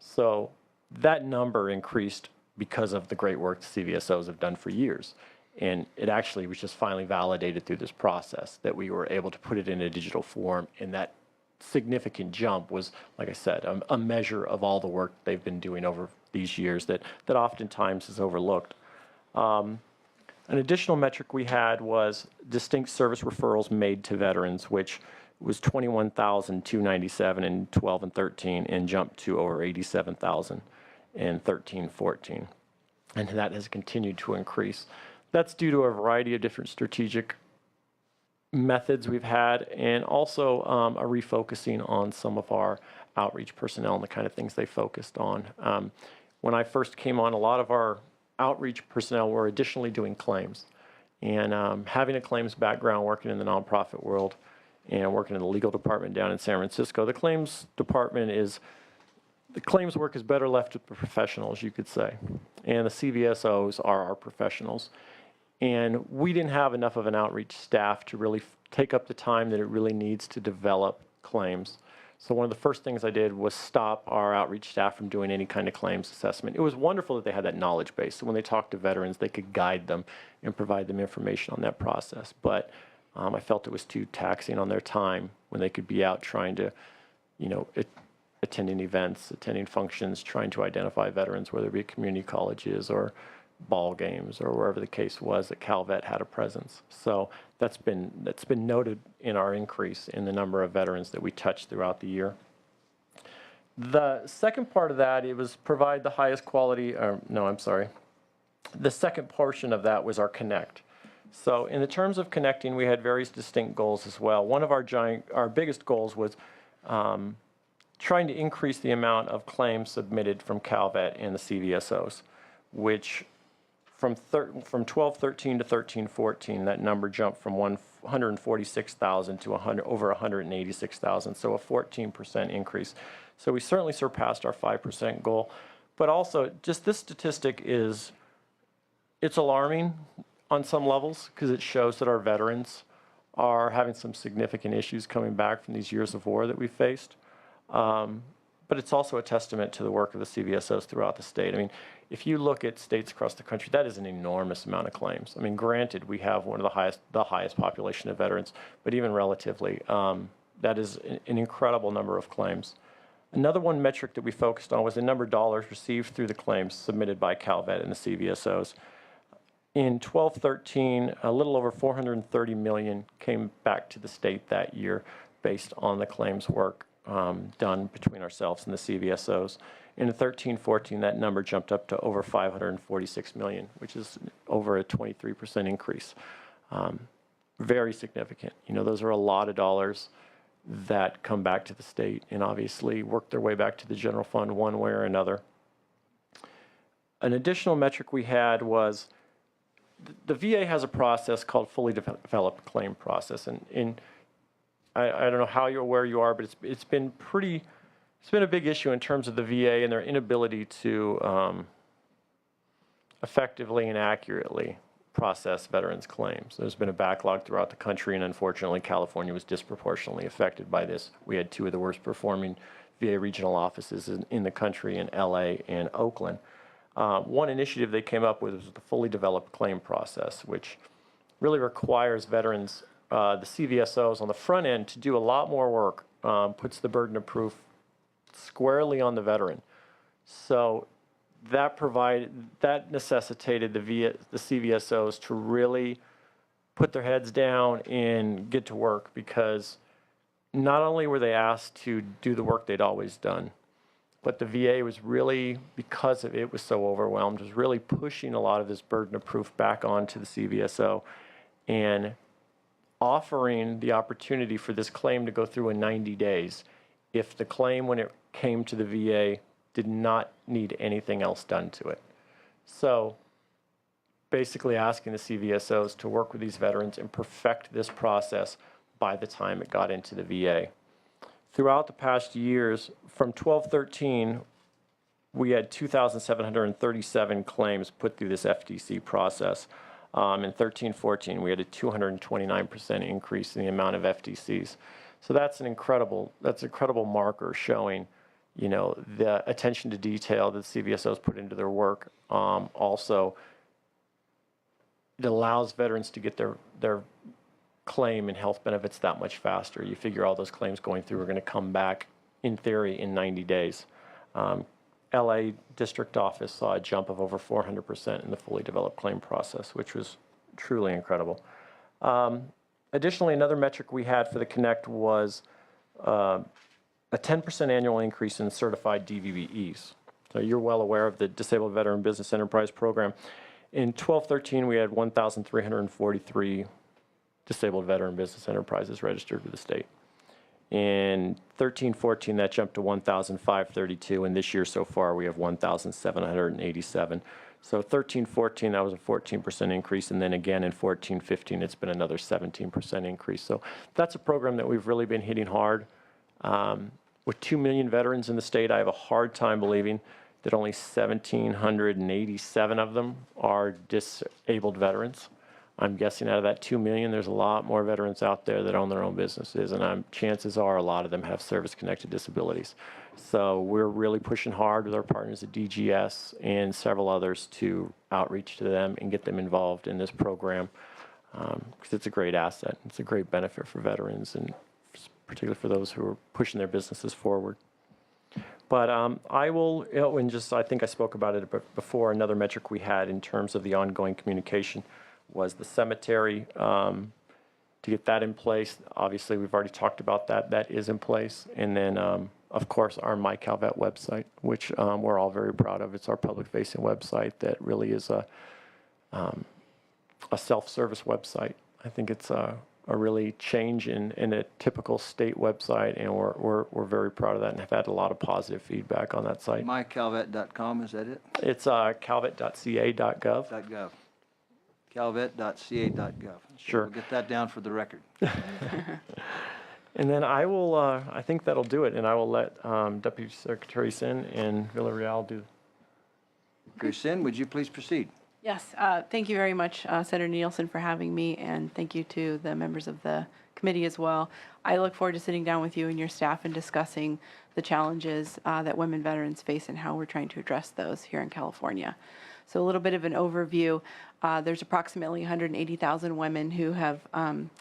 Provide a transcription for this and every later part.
So that number increased because of the great work the CVSOs have done for years. And it actually was just finally validated through this process that we were able to put it in a digital form. And that significant jump was, like I said, a measure of all the work they've been doing over these years that oftentimes is overlooked. An additional metric we had was distinct service referrals made to veterans, which was 21,297 in 12 and 13 and jumped to over 87,000 in 13-14. And that has continued to increase. That's due to a variety of different strategic methods we've had, and also a refocusing on some of our outreach personnel and the kind of things they focused on. When I first came on, a lot of our outreach personnel were additionally doing claims. And having a claims background, working in the nonprofit world and working in the legal department down in San Francisco, the claims work is better left to the professionals, you could say. And the CVSOs are our professionals. And we didn't have enough of an outreach staff to really take up the time that it really needs to develop claims. So one of the first things I did was stop our outreach staff from doing any kind of claims assessment. It was wonderful that they had that knowledge base. So when they talked to veterans, they could guide them and provide them information on that process. But I felt it was too taxing on their time when they could be out trying to, attending events, attending functions, trying to identify veterans, whether it be community colleges or ball games or wherever the case was that Calvet had a presence. So that's been noted in our increase in the number of veterans that we touched throughout the year. The second part of that, it was provide the highest quality, the second portion of that was our connect. So in the terms of connecting, we had various distinct goals as well. One of our biggest goals was trying to increase the amount of claims submitted from Calvet and the CVSOs, which from 12-13 to 13-14, that number jumped from 146,000 to over 186,000, so a 14% increase. So we certainly surpassed our 5% goal. But also, just this statistic it's alarming on some levels because it shows that our veterans are having some significant issues coming back from these years of war that we faced. But it's also a testament to the work of the CVSOs throughout the state. I mean, if you look at states across the country, that is an enormous amount of claims. I mean, granted, we have one of the highest population of veterans, but even relatively, that is an incredible number of claims. Another one metric that we focused on was the number of dollars received through the claims submitted by Calvet and the CVSOs. In 12-13, a little over $430 million came back to the state that year based on the claims work done between ourselves and the CVSOs. In 13-14, that number jumped up to over $546 million, which is over a 23% increase. Very significant. Those are a lot of dollars that come back to the state and obviously work their way back to the general fund one way or another. An additional metric we had was the VA has a process called fully developed claim process, and I don't know where you are, but it's been a big issue in terms of the VA and their inability to effectively and accurately process veterans' claims. There's been a backlog throughout the country, and unfortunately, California was disproportionately affected by this. We had two of the worst performing VA regional offices in the country in LA and Oakland. One initiative they came up with was the fully developed claim process, which really requires veterans, the CVSOs on the front end, to do a lot more work, puts the burden of proof squarely on the veteran. So that necessitated the CVSOs to really put their heads down and get to work, because not only were they asked to do the work they'd always done, but the VA was really, because of it was so overwhelmed, was really pushing a lot of this burden of proof back onto the CVSO and offering the opportunity for this claim to go through in 90 days if the claim, when it came to the VA, did not need anything else done to it. So basically asking the CVSOs to work with these veterans and perfect this process by the time it got into the VA. Throughout the past years, from 12-13, we had 2,737 claims put through this FDC process. In 13-14, we had a 229% increase in the amount of FDCs. So that's an incredible marker showing, the attention to detail that CVSOs put into their work. Also, it allows veterans to get their claim and health benefits that much faster. You figure all those claims going through are going to come back, in theory, in 90 days. LA District Office saw a jump of over 400% in the fully developed claim process, which was truly incredible. Additionally, another metric we had for the Connect was a 10% annual increase in certified DVBEs. So you're well aware of the Disabled Veteran Business Enterprise Program. In 12-13, we had 1,343 disabled veteran business enterprises registered with the state. In 13-14, that jumped to 1,532, and this year so far we have 1,787. So 13-14, that was a 14% increase, and then again in 14-15, it's been another 17% increase. So that's a program that we've really been hitting hard. With 2 million veterans in the state, I have a hard time believing that only 1,787 of them are disabled veterans. I'm guessing out of that 2 million, there's a lot more veterans out there that own their own businesses, and chances are a lot of them have service-connected disabilities. So we're really pushing hard with our partners at DGS and several others to outreach to them and get them involved in this program, because it's a great asset. It's a great benefit for veterans, and particularly for those who are pushing their businesses forward. But I will, I think I spoke about it before, another metric we had in terms of the ongoing communication was the cemetery. To get that in place, obviously we've already talked about that. That is in place. And then, of course, our MyCalVet website, which we're all very proud of. It's our public-facing website that really is a self-service website. I think it's a really change in a typical state website, and we're very proud of that and have had a lot of positive feedback on that site. MyCalVet.com, is that it? It's calvet.ca.gov. .gov. calvet.ca.gov. Sure. We'll get that down for the record. And then I will, I think that'll do it, and I will let Deputy Secretary Sin and Villarreal do. Secretary Sin, would you please proceed? Yes, thank you very much, Senator Nielsen, for having me, and thank you to the members of the committee as well. I look forward to sitting down with you and your staff and discussing the challenges that women veterans face and how we're trying to address those here in California. So a little bit of an overview. There's approximately 180,000 women who have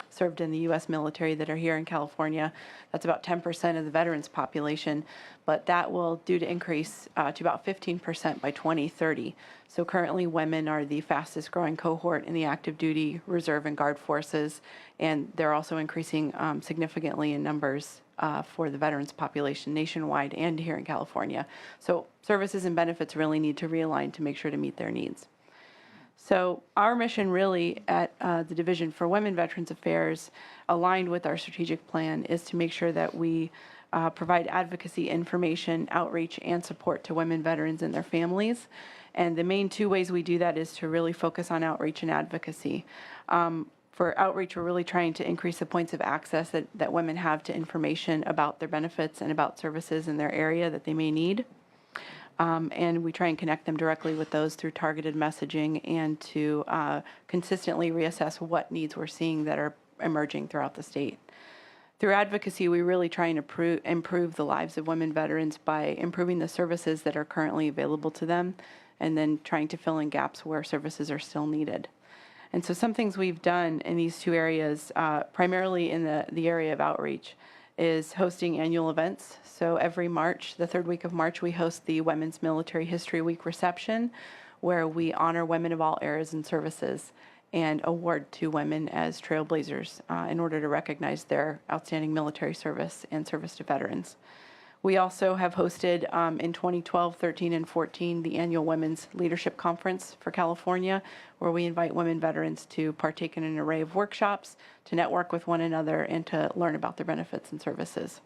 served in the U.S. military that are here in California. That's about 10% of the veterans population, but that will due to increase to about 15% by 2030. So currently women are the fastest growing cohort in the active duty, reserve, and guard forces, and they're also increasing significantly in numbers for the veterans population nationwide and here in California. So services and benefits really need to realign to make sure to meet their needs. So our mission really at the Division for Women Veterans Affairs, aligned with our strategic plan, is to make sure that we provide advocacy, information, outreach, and support to women veterans and their families. And the main two ways we do that is to really focus on outreach and advocacy. For outreach, we're really trying to increase the points of access that women have to information about their benefits and about services in their area that they may need. And we try and connect them directly with those through targeted messaging and to consistently reassess what needs we're seeing that are emerging throughout the state. Through advocacy, we really try and improve the lives of women veterans by improving the services that are currently available to them and then trying to fill in gaps where services are still needed. And so some things we've done in these two areas, primarily in the area of outreach, is hosting annual events. So every March, the third week of March, we host the Women's Military History Week reception, where we honor women of all eras and services and award to women as trailblazers in order to recognize their outstanding military service and service to veterans. We also have hosted in 2012, 13, and 14 the annual Women's Leadership Conference for California, where we invite women veterans to partake in an array of workshops, to network with one another, and to learn about their benefits and services.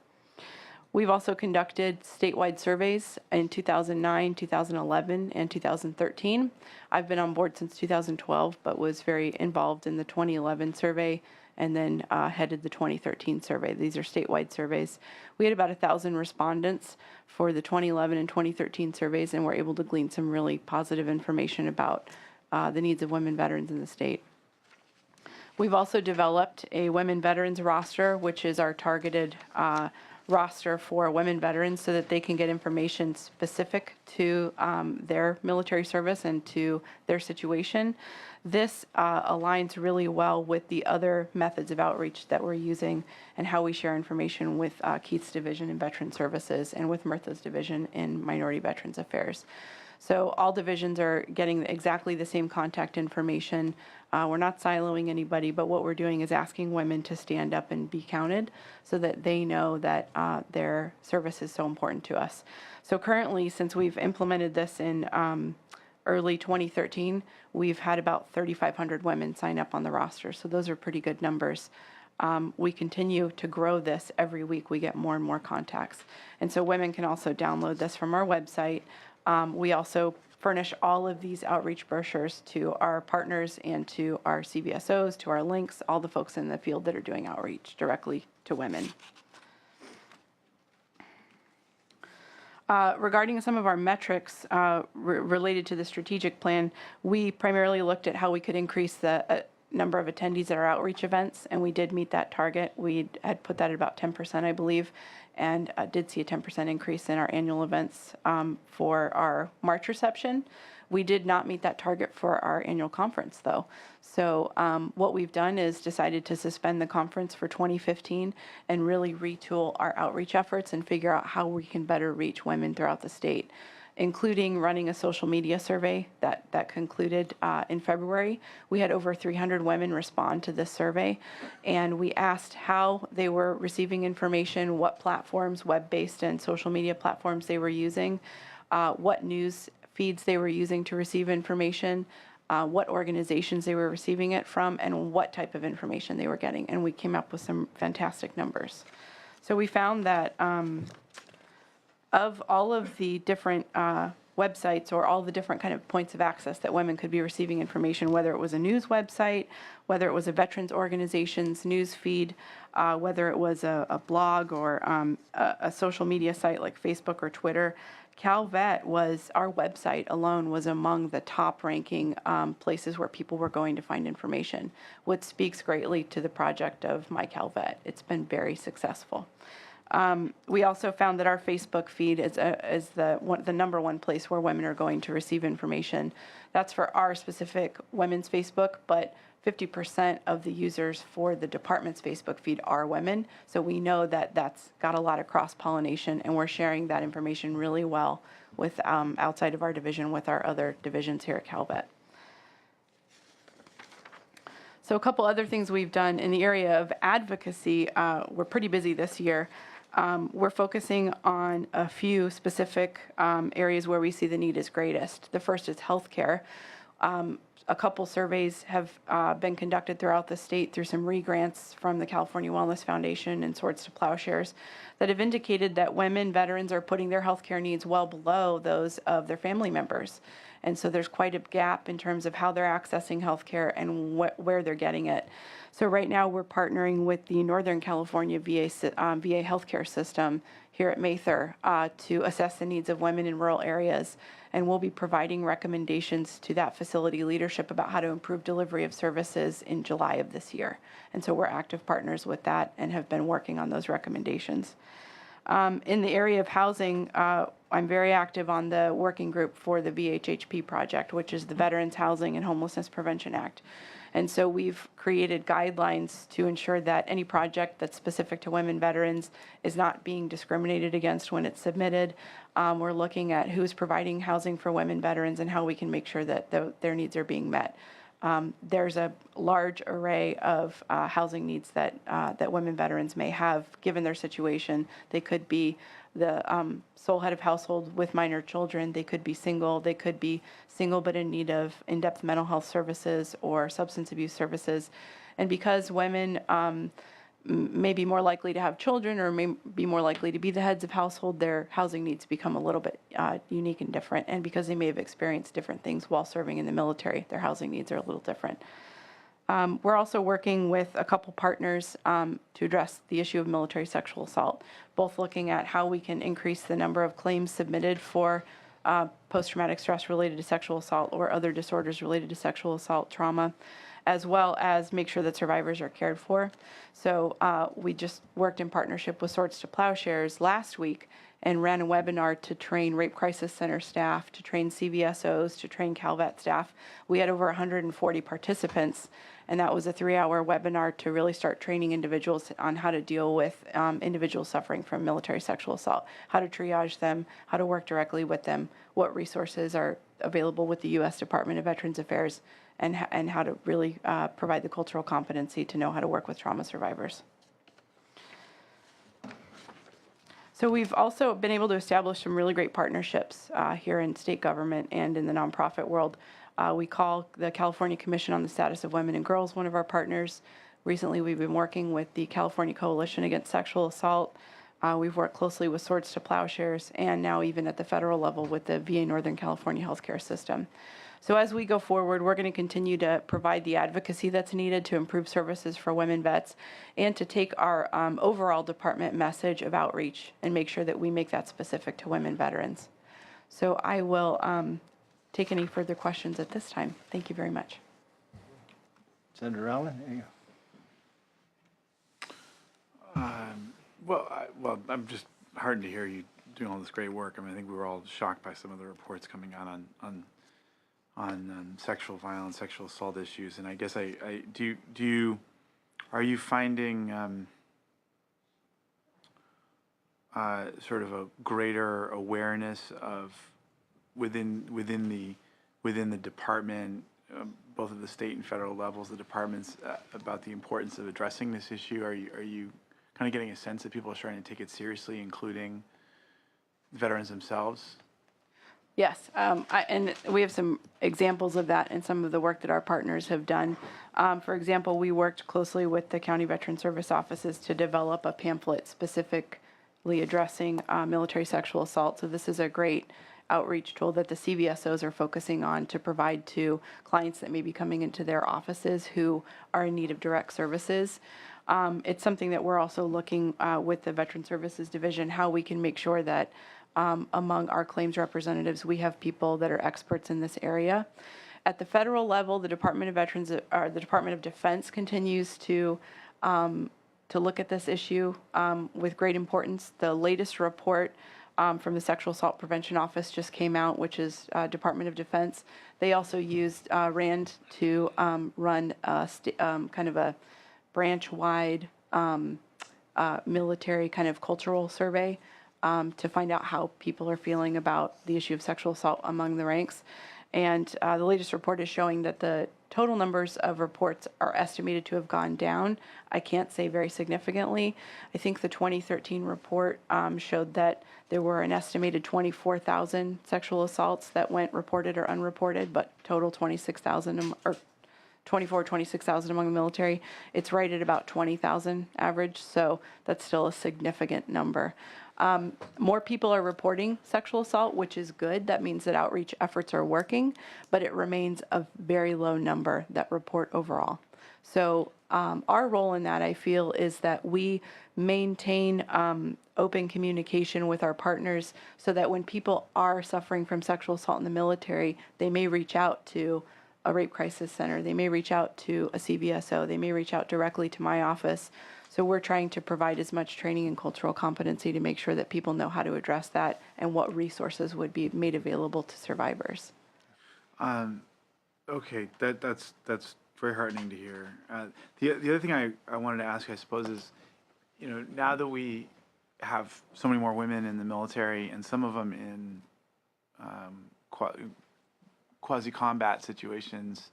We've also conducted statewide surveys in 2009, 2011, and 2013. I've been on board since 2012, but was very involved in the 2011 survey and then headed the 2013 survey. These are statewide surveys. We had about 1,000 respondents for the 2011 and 2013 surveys, and were able to glean some really positive information about the needs of women veterans in the state. We've also developed a women veterans roster, which is our targeted roster for women veterans so that they can get information specific to their military service and to their situation. This aligns really well with the other methods of outreach that we're using and how we share information with Keith's division in Veteran Services and with Mirtha's division in Minority Veterans Affairs. So all divisions are getting exactly the same contact information. We're not siloing anybody, but what we're doing is asking women to stand up and be counted so that they know that their service is so important to us. So currently, since we've implemented this in early 2013, we've had about 3,500 women sign up on the roster. So those are pretty good numbers. We continue to grow this every week. We get more and more contacts. And so women can also download this from our website. We also furnish all of these outreach brochures to our partners and to our CVSOs, to our links, all the folks in the field that are doing outreach directly to women. Regarding some of our metrics related to the strategic plan, we primarily looked at how we could increase the number of attendees at our outreach events, and we did meet that target. We had put that at about 10%, I believe, and did see a 10% increase in our annual events for our March reception. We did not meet that target for our annual conference, though. So what we've done is decided to suspend the conference for 2015 and really retool our outreach efforts and figure out how we can better reach women throughout the state, including running a social media survey that concluded in February. We had over 300 women respond to this survey, and we asked how they were receiving information, what platforms, web-based and social media platforms they were using, what news feeds they were using to receive information, what organizations they were receiving it from, and what type of information they were getting. And we came up with some fantastic numbers. So we found that of all of the different websites or all the different kind of points of access that women could be receiving information, whether it was a news website, whether it was a veterans organization's news feed, whether it was a blog or a social media site like Facebook or Twitter, CalVet was, our website alone was among the top ranking places where people were going to find information, which speaks greatly to the project of My CalVet. It's been very successful. We also found that our Facebook feed is the number one place where women are going to receive information. That's for our specific women's Facebook, but 50% of the users for the department's Facebook feed are women. So we know that that's got a lot of cross-pollination, and we're sharing that information really well with outside of our division with our other divisions here at CalVet. So a couple other things we've done in the area of advocacy. We're pretty busy this year. We're focusing on a few specific areas where we see the need is greatest. The first is healthcare. A couple surveys have been conducted throughout the state through some re-grants from the California Wellness Foundation and Swords to Plowshares that have indicated that women veterans are putting their healthcare needs well below those of their family members. And so there's quite a gap in terms of how they're accessing healthcare and where they're getting it. So right now we're partnering with the Northern California VA healthcare system here at Mather to assess the needs of women in rural areas. And we'll be providing recommendations to that facility leadership about how to improve delivery of services in July of this year. And so we're active partners with that and have been working on those recommendations. In the area of housing, I'm very active on the working group for the VHHP project, which is the Veterans Housing and Homelessness Prevention Act. And so we've created guidelines to ensure that any project that's specific to women veterans is not being discriminated against when it's submitted. We're looking at who's providing housing for women veterans and how we can make sure that their needs are being met. There's a large array of housing needs that women veterans may have given their situation. They could be the sole head of household with minor children. They could be single but in need of in-depth mental health services or substance abuse services. And because women may be more likely to have children or may be more likely to be the heads of household, their housing needs become a little bit unique and different. And because they may have experienced different things while serving in the military, their housing needs are a little different. We're also working with a couple partners to address the issue of military sexual assault, both looking at how we can increase the number of claims submitted for post-traumatic stress related to sexual assault or other disorders related to sexual assault trauma, as well as make sure that survivors are cared for. So we just worked in partnership with Swords to Plowshares last week and ran a webinar to train Rape Crisis Center staff, to train CVSOs, to train CalVet staff. We had over 140 participants, and that was a 3-hour webinar to really start training individuals on how to deal with individuals suffering from military sexual assault, how to triage them, how to work directly with them, what resources are available with the U.S. Department of Veterans Affairs, and how to really provide the cultural competency to know how to work with trauma survivors. So we've also been able to establish some really great partnerships here in state government and in the nonprofit world. We call the California Commission on the Status of Women and Girls one of our partners. Recently, we've been working with the California Coalition Against Sexual Assault. We've worked closely with Swords to Plowshares, and now even at the federal level with the VA Northern California healthcare system. So as we go forward, we're going to continue to provide the advocacy that's needed to improve services for women vets and to take our overall department message of outreach and make sure that we make that specific to women veterans. So I will take any further questions at this time. Thank you very much. Senator Allen, there you go. Well, I'm just heartened to hear you doing all this great work. I mean, I think we were all shocked by some of the reports coming out on sexual violence, sexual assault issues, and I guess are you finding sort of a greater awareness of within the department, both at the state and federal levels, the departments, about the importance of addressing this issue? Are you kind of getting a sense that people are starting to take it seriously, including veterans themselves? Yes, and we have some examples of that in some of the work that our partners have done. For example, we worked closely with the County Veteran Service offices to develop a pamphlet specifically addressing military sexual assault. So this is a great outreach tool that the CVSOs are focusing on to provide to clients that may be coming into their offices who are in need of direct services. It's something that we're also looking with the Veteran Services Division, how we can make sure that among our claims representatives, we have people that are experts in this area. At the federal level, the Department of Veterans, or the Department of Defense, continues to look at this issue with great importance. The latest report from the Sexual Assault Prevention Office just came out, which is Department of Defense. They also used RAND to run kind of a branch-wide military kind of cultural survey to find out how people are feeling about the issue of sexual assault among the ranks. And the latest report is showing that the total numbers of reports are estimated to have gone down. I can't say very significantly. I think the 2013 report showed that there were an estimated 24,000 sexual assaults that went reported or unreported, but total 26,000 or 26,000 among the military. It's right at about 20,000 average, so that's still a significant number. More people are reporting sexual assault, which is good. That means that outreach efforts are working, but it remains a very low number that report overall. So our role in that, I feel, is that we maintain open communication with our partners so that when people are suffering from sexual assault in the military, they may reach out to a rape crisis center, they may reach out to a CVSO, they may reach out directly to my office. So we're trying to provide as much training and cultural competency to make sure that people know how to address that and what resources would be made available to survivors. Okay, that's very heartening to hear. The other thing I wanted to ask, I suppose, is, now that we have so many more women in the military and some of them in quasi-combat situations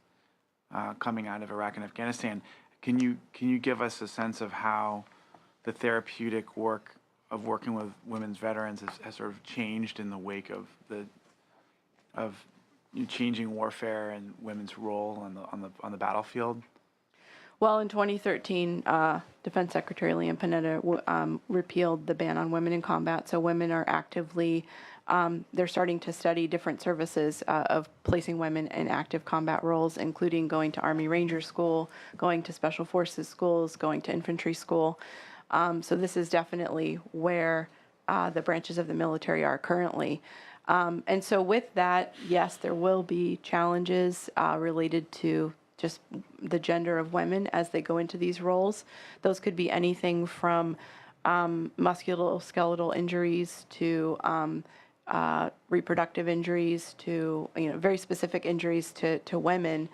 coming out of Iraq and Afghanistan, can you give us a sense of how the therapeutic work of working with women's veterans has sort of changed in the wake of changing warfare and women's role on the battlefield? Well, in 2013, Defense Secretary Leon Panetta repealed the ban on women in combat. So women are actively, they're starting to study different services of placing women in active combat roles, including going to Army Ranger School, going to Special Forces schools, going to infantry school. So this is definitely where the branches of the military are currently. And so with that, yes, there will be challenges related to just the gender of women as they go into these roles. Those could be anything from musculoskeletal injuries to reproductive injuries to very specific injuries to women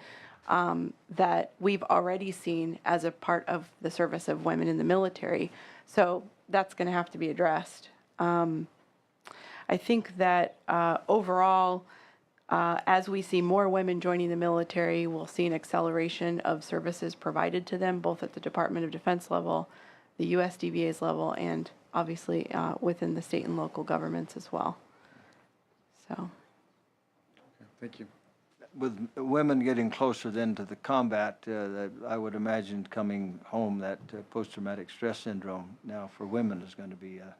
that we've already seen as a part of the service of women in the military. So that's going to have to be addressed. I think that overall, as we see more women joining the military, we'll see an acceleration of services provided to them, both at the Department of Defense level, the USDVA's level, and obviously within the state and local governments as well. So, Thank you. With women getting closer then to the combat, I would imagine coming home that post-traumatic stress syndrome now for women is going to be an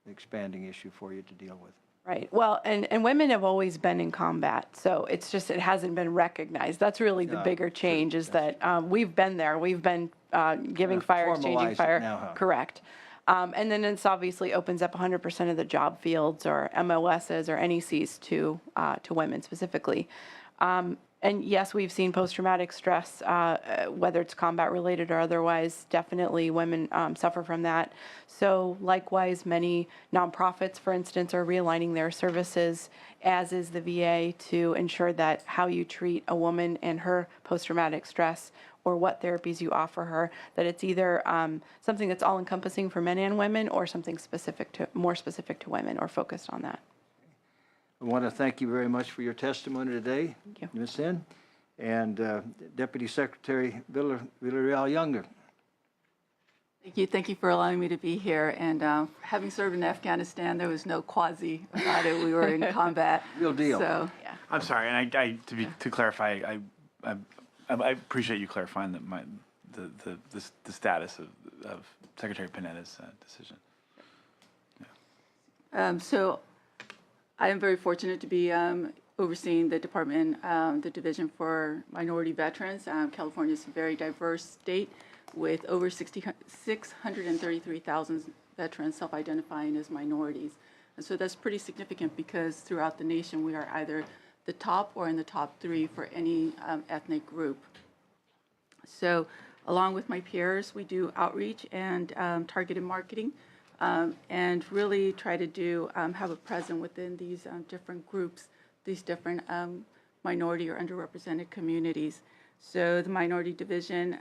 expanding issue for you to deal with. right. Well, and women have always been in combat, so it's just it hasn't been recognized. That's really the bigger change is that we've been there. We've been giving fire, exchanging formalize it fire. now, huh? Correct. And then it's obviously opens up 100% of the job fields or MOSs or NECs to women specifically. And yes, we've seen post-traumatic stress, whether it's combat related or otherwise, definitely women suffer from that. So likewise, many nonprofits, for instance, are realigning their services, as is the VA, to ensure that how you treat a woman and her post-traumatic stress or what therapies you offer her, that it's either something that's all-encompassing for men and women or something more specific to women or focused on that. I want to thank you very much for your testimony today, Thank you. Ms. Sin, and Deputy Secretary Villarreal Younger. Thank you for allowing me to be here. And having served in Afghanistan, there was no quasi about it. We were in combat. Real deal. So, Yeah. I'm sorry, and to clarify, I appreciate you clarifying the status of Secretary Panetta's decision. so I am very fortunate to be overseeing the department, the Division for Minority Veterans. California is a very diverse state with over 633,000 veterans self-identifying as minorities. And so that's pretty significant because throughout the nation, we are either the top or in the top 3 for any ethnic group. So along with my peers, we do outreach and targeted marketing and really try to have a presence within these different groups, these different minority or underrepresented communities. So the Minority Division,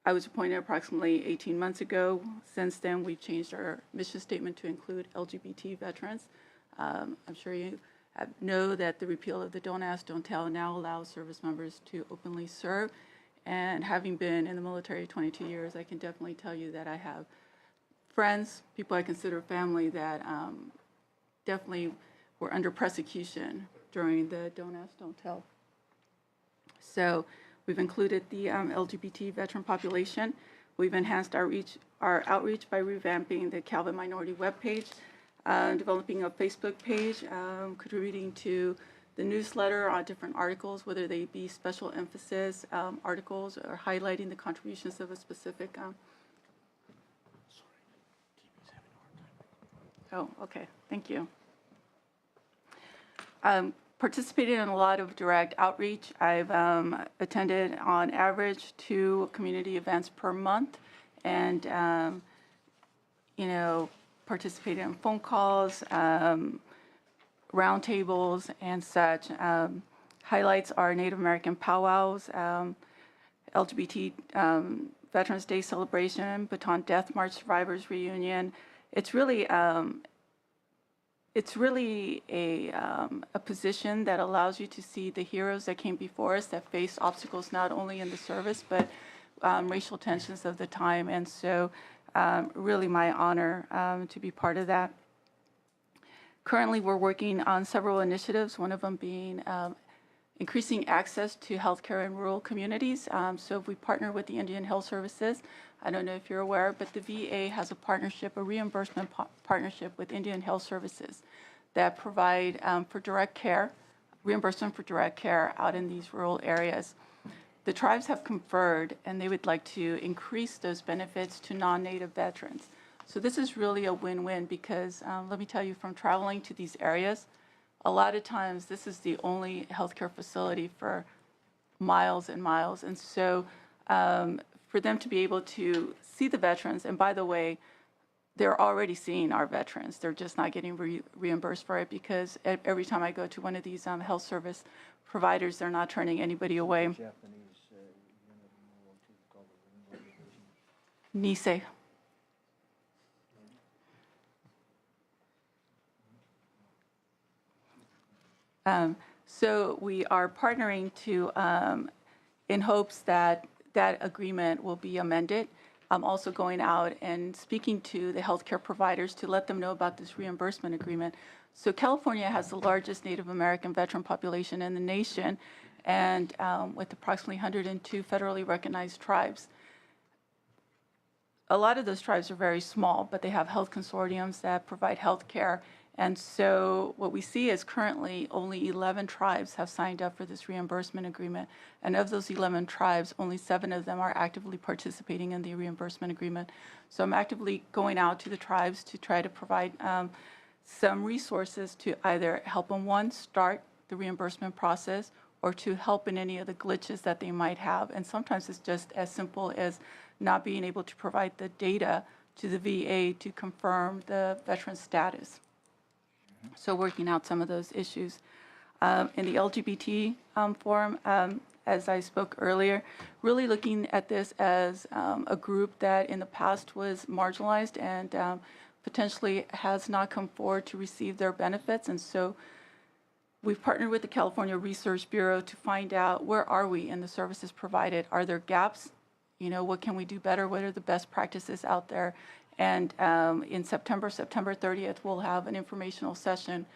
I was appointed approximately 18 months ago. Since then, we've changed our mission statement to include LGBT veterans. I'm sure you know that the repeal of the Don't Ask, Don't Tell now allows service members to openly serve. And having been in the military 22 years, I can definitely tell you that I have friends, people I consider family, that definitely were under persecution during the Don't Ask, Don't Tell. So we've included the LGBT veteran population. We've enhanced our outreach by revamping the Calvin Minority webpage, developing a Facebook page, contributing to the newsletter on different articles, whether they be special emphasis articles or highlighting the contributions of a specific. Oh, okay. Thank you. Participated in a lot of direct outreach. I've attended on average 2 community events per month, and participated in phone calls, roundtables, and such. Highlights are Native American powwows, LGBT Veterans Day celebration, Baton Death March survivors reunion. It's really a position that allows you to see the heroes that came before us that faced obstacles not only in the service but racial tensions of the time, and so really my honor to be part of that. Currently, we're working on several initiatives, one of them being increasing access to healthcare in rural communities. So if we partner with the Indian Health Services, I don't know if you're aware, but the VA has a partnership, a reimbursement partnership with Indian Health Services that provide for direct care, reimbursement for direct care out in these rural areas. The tribes have conferred, and they would like to increase those benefits to non-Native veterans. So this is really a win-win because let me tell you, from traveling to these areas, a lot of times this is the only healthcare facility for miles and miles. And so for them to be able to see the veterans, and by the way, they're already seeing our veterans. They're just not getting reimbursed for it because every time I go to one of these health service providers, they're not turning anybody away. Nisei. So we are partnering to, in hopes that that agreement will be amended. I'm also going out and speaking to the healthcare providers to let them know about this reimbursement agreement. So California has the largest Native American veteran population in the nation, and with approximately 102 federally recognized tribes. A lot of those tribes are very small, but they have health consortiums that provide health care. And so what we see is currently only 11 tribes have signed up for this reimbursement agreement. And of those 11 tribes, only 7 of them are actively participating in the reimbursement agreement. So I'm actively going out to the tribes to try to provide some resources to either help them, one, start the reimbursement process, or to help in any of the glitches that they might have. And sometimes it's just as simple as not being able to provide the data to the VA to confirm the veteran status. So working out some of those issues. In the LGBT forum, as I spoke earlier, really looking at this as a group that in the past was marginalized and potentially has not come forward to receive their benefits. And so we've partnered with the California Research Bureau to find out where are we in the services provided. Are there gaps? You know, what can we do better? What are the best practices out there? And in September 30th, we'll have an informational session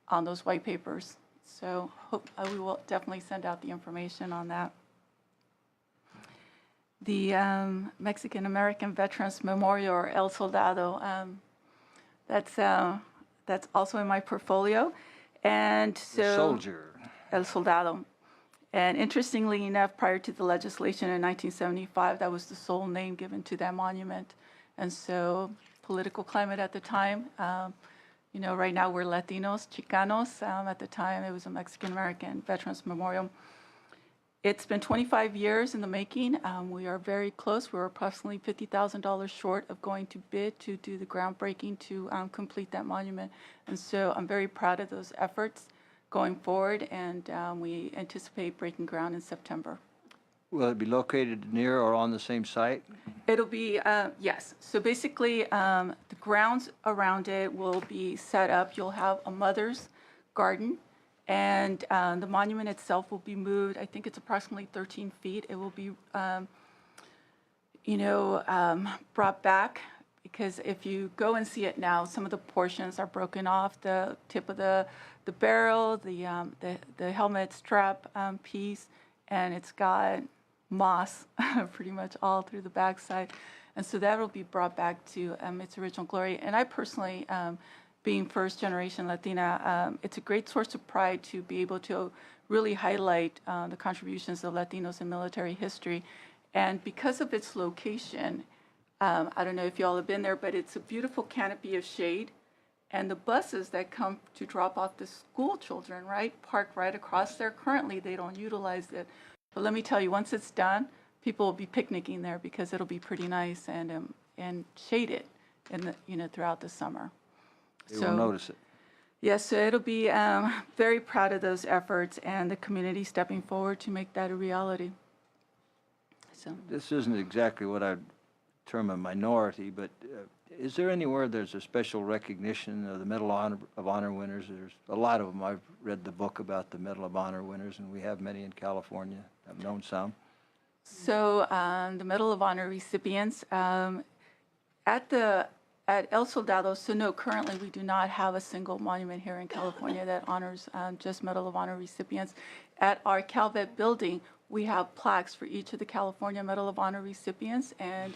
on those white papers. So we will definitely send out the information on that. The Mexican American Veterans Memorial, or El Soldado, that's also in my portfolio. And so The soldier. El Soldado. And interestingly enough, prior to the legislation in 1975, that was the sole name given to that monument. And so political climate at the time, you know, right now we're Latinos, Chicanos. At the time, it was a Mexican-American Veterans Memorial. It's been 25 years in the making. We are very close. We're approximately $50,000 short of going to bid to do the groundbreaking to complete that monument. And so I'm very proud of those efforts going forward, and we anticipate breaking ground in September. Will it be located near or on the same site? It'll be, yes. So basically, the grounds around it will be set up. You'll have a mother's garden, and the monument itself will be moved. I think it's approximately 13 feet. It will be, brought back, because if you go and see it now, some of the portions are broken off. The tip of the barrel, the helmet strap piece, and it's got moss pretty much all through the backside. And so that will be brought back to its original glory. And I personally, being first generation Latina, it's a great source of pride to be able to really highlight the contributions of Latinos in military history. And because of its location, I don't know if you all have been there, but it's a beautiful canopy of shade. And the buses that come to drop off the school children, right, park right across there. Currently, they don't utilize it. But let me tell you, once it's done, people will be picnicking there because it'll be pretty nice and shaded throughout the summer. They will notice it. Yes, so it'll be very proud of those efforts and the community stepping forward to make that a reality. So This isn't exactly what I'd term a minority, but is there anywhere there's a special recognition of the Medal of Honor winners? There's a lot of them. I've read the book about the Medal of Honor winners, and we have many in California. I've known some. So the Medal of Honor recipients at El Soldado, so no, currently we do not have a single monument here in California that honors just Medal of Honor recipients. At our Calvet building, we have plaques for each of the California Medal of Honor recipients. And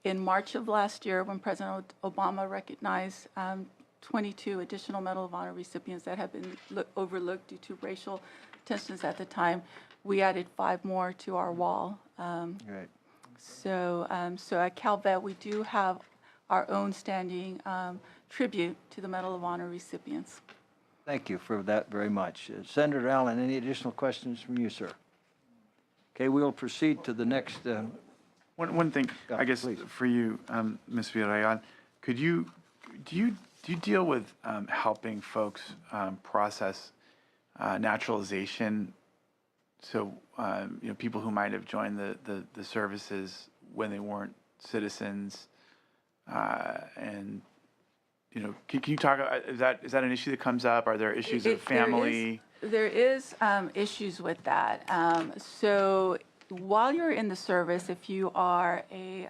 in March of last year, when President Obama recognized 22 additional Medal of Honor recipients that have been overlooked due to racial tensions at the time, we added 5 more to our wall. Right. So at Calvet, we do have our own standing tribute to the Medal of Honor recipients. Thank you for that very much. Senator Allen, any additional questions from you, sir? Okay, we'll proceed to the next. One thing, Yeah, I guess, please. for you, Ms. Villarreal, do you deal with helping folks process naturalization? So, people who might have joined the services when they weren't citizens, and, can you talk, is that an issue that comes up? Are there issues of family? There is issues with that. So while you're in the service, if you are a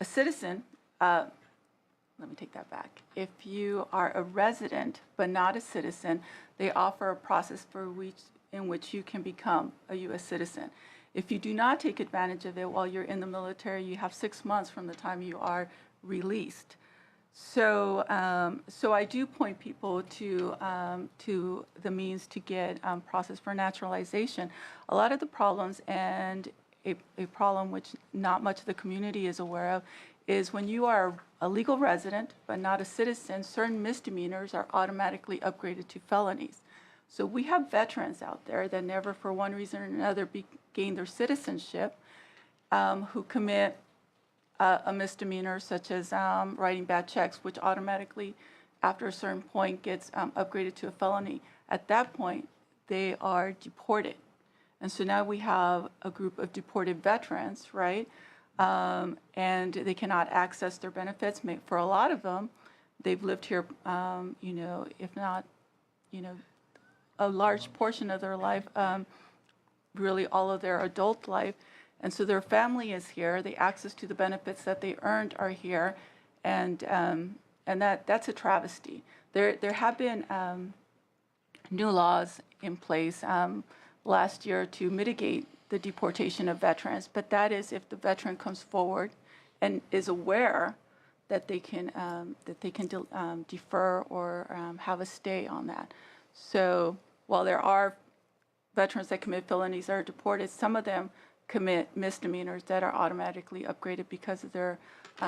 citizen, let me take that back. If you are a resident but not a citizen, they offer a process in which you can become a U.S. citizen. If you do not take advantage of it while you're in the military, you have 6 months from the time you are released. So, so I do point people to the means to get process for naturalization. A lot of the problems, and a problem which not much of the community is aware of, is when you are a legal resident but not a citizen, certain misdemeanors are automatically upgraded to felonies. So we have veterans out there that never, for one reason or another, gain their citizenship, who commit a misdemeanor such as writing bad checks, which automatically, after a certain point, gets upgraded to a felony. At that point, they are deported. And so now we have a group of deported veterans, right? And they cannot access their benefits. For a lot of them, they've lived here, if not, a large portion of their life, really all of their adult life. And so their family is here. The access to the benefits that they earned are here, and that's a travesty. There have been new laws in place last year to mitigate the deportation of veterans, but that is if the veteran comes forward and is aware that they can defer or have a stay on that. So while there are veterans that commit felonies that are deported, some of them commit misdemeanors that are automatically upgraded because of their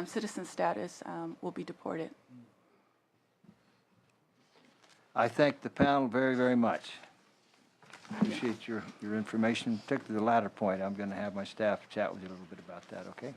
citizen status, will be deported. I thank the panel very, very much. Appreciate your information, particularly the latter point. I'm going to have my staff chat with you a little bit about that, okay?